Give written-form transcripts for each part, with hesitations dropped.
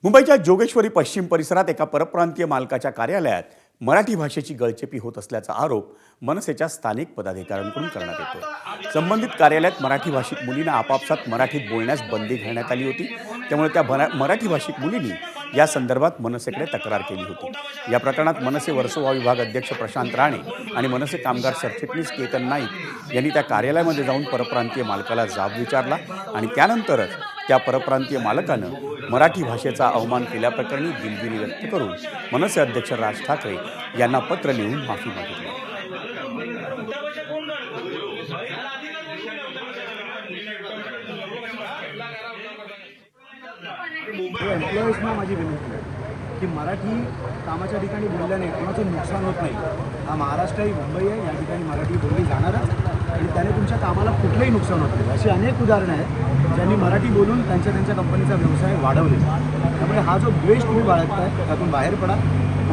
मुंबईच्या जोगेश्वरी पश्चिम परिसरात एका परप्रांतीय मालकाच्या कार्यालयात मराठी भाषेची गळचेपी होत असल्याचा आरोप मनसेच्या स्थानिक पदाधिकाऱ्यांकडून करण्यात येतोय। संबंधित कार्यालयात मराठी भाषिक मुलींना आपापसात मराठीत बोलण्यास बंदी घालण्यात आली होती। त्यामुळे त्या मराठी भाषिक मुलींनी या संदर्भात मनसेकडे तक्रार केली होती। या प्रकरणात मनसे वर्सोवा विभाग अध्यक्ष प्रशांत राणे आणि मनसे कामगार सरचिटणीस केतन नाईक यांनी त्या कार्यालयामध्ये जाऊन परप्रांतीय मालकाला जाब विचारला आणि त्यानंतरच त्या परप्रांतीय मालकानं मराठी भाषेचा अवमान केल्याप्रकरणी दिलगिरी व्यक्त करून मनसे अध्यक्ष राज ठाकरे यांना पत्र लिहून माफी मागितली। एम्प्लॉईजना माझी विनंती आहे की मराठी कामाच्या ठिकाणी बोलल्याने कोणाचं नुकसान होत नाही। हा महाराष्ट्र ही मुंबई आहे, या ठिकाणी मराठी बोलली जाणारच आणि त्याने तुमच्या कामाला कुठलंही नुकसान होत नाही। अशी अनेक उदाहरणं आहेत ज्यांनी मराठी बोलून त्यांच्या कंपनीचा व्यवसाय वाढवले। त्यामुळे हा जो द्वेष तुम्ही बाळगताय त्यातून बाहेर पडा।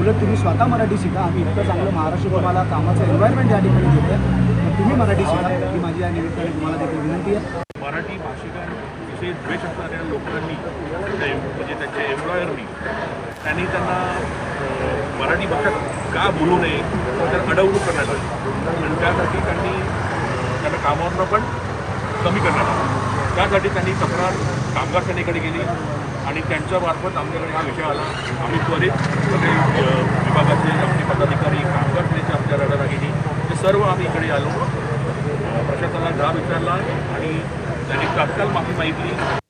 उलट तुम्ही स्वतः मराठी शिका। आम्ही इतकं चांगलं महाराष्ट्र तुम्हाला कामाचं एन्व्हायरमेंट या ठिकाणी देतो आहे, तुम्ही मराठी शिका ही माझी या निमित्ताने तुम्हाला देखील विनंती आहे। मराठी भाषिकांविषयी द्वेष असणाऱ्या लोकांनी म्हणजे त्यांच्या एम्प्लॉयरनी त्यांना मराठी भाषा का बोलू नये तर अडवणूक करण्यात आली आणि त्यासाठी त्यांना कामावरनं पण कमी करण्यात आलं। त्यासाठी त्यांनी तक्रार कामगार सेनेकडे गेली आणि त्यांच्यामार्फत आमच्याकडे हा विषय आला। आम्ही त्वरित सगळे विभागाचे आपले पदाधिकारी कामगार सेनेच्या आमच्या रडाला गेली, ते सर्व आम्ही इकडे आलो। प्रशासनाला जाब विचारला आणि त्यांनी तात्काळ माफी मागितली।